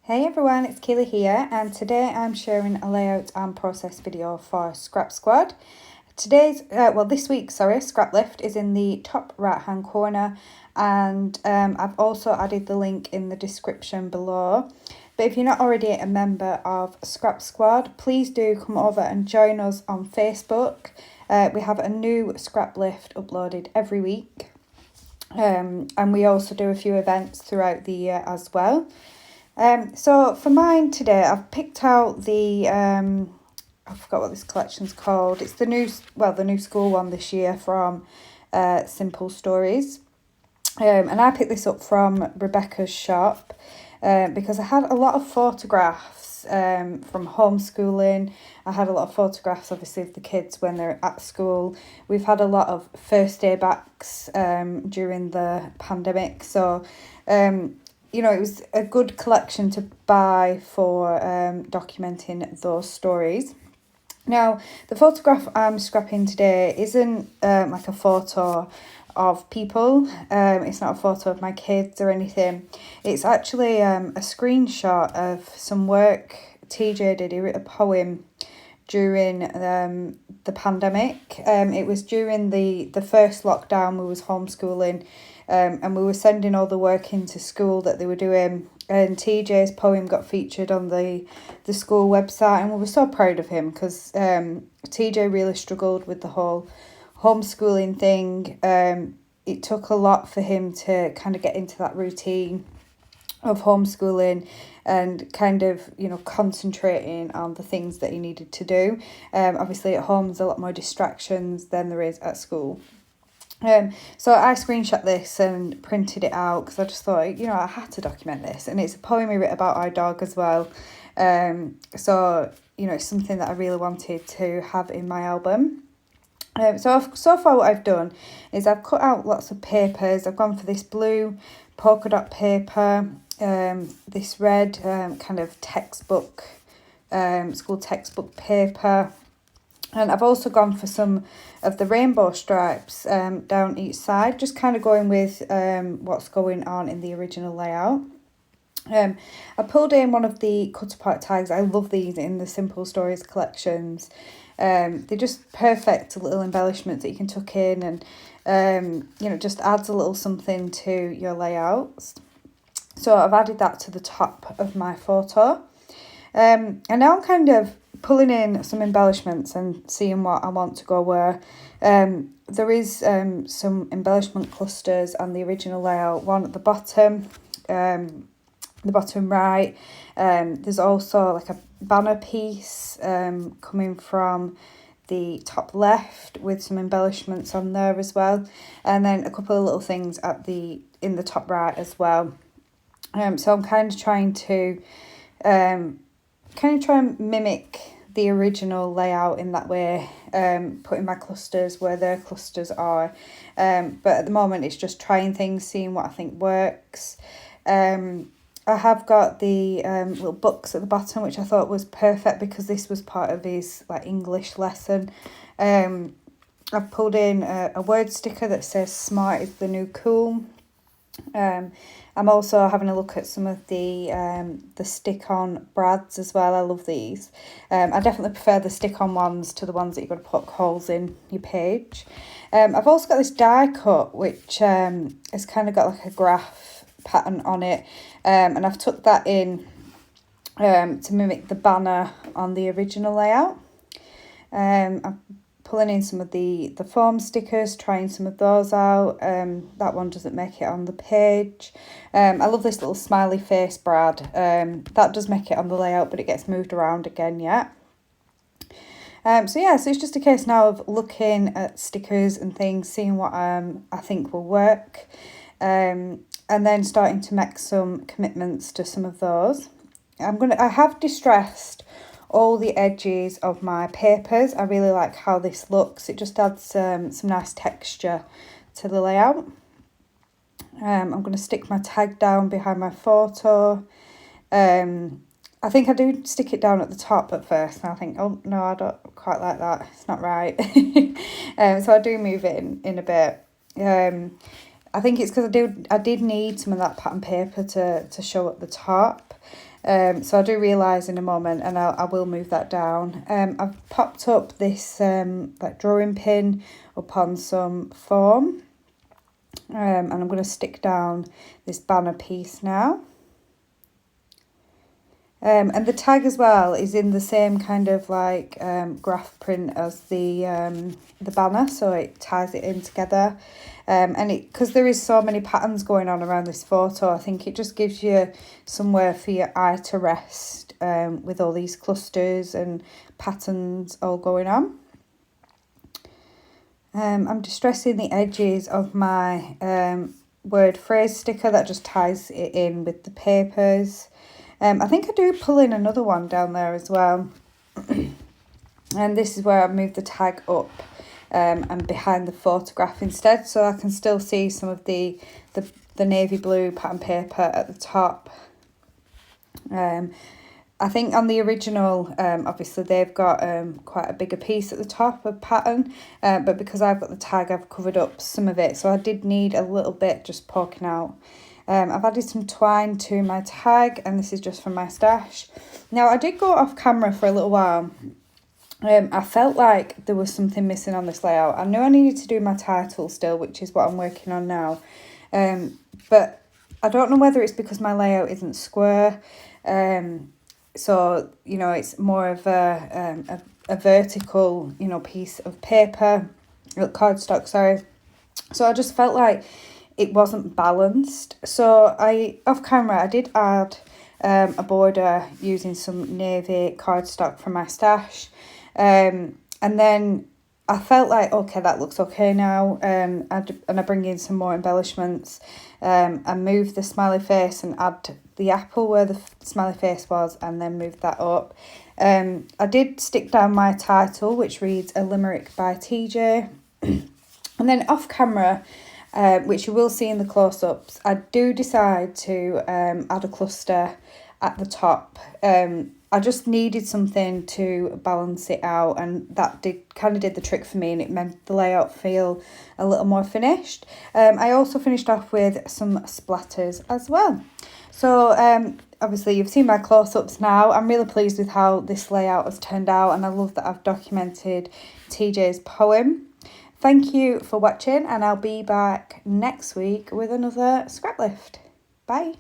Hey everyone, it's Kayla here, and today I'm sharing a layout and process video for Scrap Squad. This week's Scraplift is in the top right hand corner, and I've also added the link in the description below. But if you're not already a member of Scrap Squad, please do come over and join us on Facebook. We have a new Scraplift uploaded every week, and we also do a few events throughout the year as well. So for mine today, I've picked out I forgot what this collection's called. It's the new school one this year from Simple Stories. And I picked this up from Rebecca's shop because I had a lot of photographs from homeschooling. I had a lot of photographs, obviously, of the kids when they're at school. We've had a lot of first day backs during the pandemic. So, it was a good collection to buy for documenting those stories. Now, the photograph I'm scrapping today isn't like a photo of people. It's not a photo of my kids or anything. It's actually a screenshot of some work TJ did. He wrote a poem during the pandemic. It was during the first lockdown. We was homeschooling, and we were sending all the work into school that they were doing, and TJ's poem got featured on the school website, and we were so proud of him because TJ really struggled with the whole homeschooling thing. It took a lot for him to kind of get into that routine of homeschooling and kind of, concentrating on the things that he needed to do. Obviously at home there's a lot more distractions than there is at school. So I screenshot this and printed it out because I just thought, I had to document this. And it's a poem he wrote about our dog as well. So it's something that I really wanted to have in my album. So far what I've done is I've cut out lots of papers. I've gone for this blue polka dot paper, this red kind of textbook, school textbook paper. And I've also gone for some of the rainbow stripes down each side, just kind of going with what's going on in the original layout. I pulled in one of the cut apart tags. I love these in the Simple Stories collections. They're just perfect little embellishments that you can tuck in and, just adds a little something to your layouts. So I've added that to the top of my photo. And now I'm kind of pulling in some embellishments and seeing what I want to go where. There is some embellishment clusters on the original layout, one at the bottom right. There's also like a banner piece coming from the top left with some embellishments on there as well, and then a couple of little things in the top right as well. So I'm kind of trying to try and mimic the original layout in that way, putting my clusters where their clusters are. But at the moment it's just trying things, seeing what I think works. I have got the little books at the bottom, which I thought was perfect because this was part of his English lesson. I've pulled in a word sticker that says "Smart is the new cool." I'm also having a look at some of the stick-on brads as well. I love these. I definitely prefer the stick-on ones to the ones that you've got to poke holes in your page. I've also got this die cut, which has kind of got like a graph pattern on it, and I've tucked that in to mimic the banner on the original layout. I'm pulling in some of the foam stickers, trying some of those out. That one doesn't make it on the page. I love this little smiley face brad. That does make it on the layout, but it gets moved around again yet. So it's just a case now of looking at stickers and things, seeing what I think will work, and then starting to make some commitments to some of those. I have distressed all the edges of my papers. I really like how this looks. It just adds some nice texture to the layout. I'm going to stick my tag down behind my photo. I think I do stick it down at the top at first, and I think, oh no, I don't quite like that. It's not right. So I do move it in a bit. I think it's because I did need some of that pattern paper to show at the top. So I do realise in a moment, and I will move that down. I've popped up this like drawing pin up on some foam, and I'm going to stick down this banner piece now. And the tag as well is in the same kind of like graph print as the banner, so it ties it in together. And because there is so many patterns going on around this photo, I think it just gives you somewhere for your eye to rest with all these clusters and patterns all going on. I'm distressing the edges of my word phrase sticker that just ties it in with the papers. I think I do pull in another one down there as well. And this is where I moved the tag up and behind the photograph instead, so I can still see some of the navy blue pattern paper at the top. I think on the original, obviously they've got quite a bigger piece at the top of pattern, but because I've got the tag, I've covered up some of it, so I did need a little bit just poking out. I've added some twine to my tag, and this is just from my stash. Now, I did go off camera for a little while. I felt like there was something missing on this layout. I knew I needed to do my title still, which is what I'm working on now. But I don't know whether it's because my layout isn't square. So, you know, it's more of a vertical, you know, piece of paper, cardstock, sorry. So I just felt like it wasn't balanced. So off camera, I did add a border using some navy cardstock from my stash. And then I felt like, okay, that looks okay now. And I bring in some more embellishments. I move the smiley face and add the apple where the smiley face was, and then move that up. I did stick down my title, which reads A Limerick by TJ. And then off camera, which you will see in the close-ups, I do decide to add a cluster at the top. I just needed something to balance it out, and that kind of did the trick for me, and it made the layout feel a little more finished. I also finished off with some splatters as well. So obviously you've seen my close-ups now. I'm really pleased with how this layout has turned out, and I love that I've documented TJ's poem. Thank you for watching, and I'll be back next week with another Scraplift. Bye.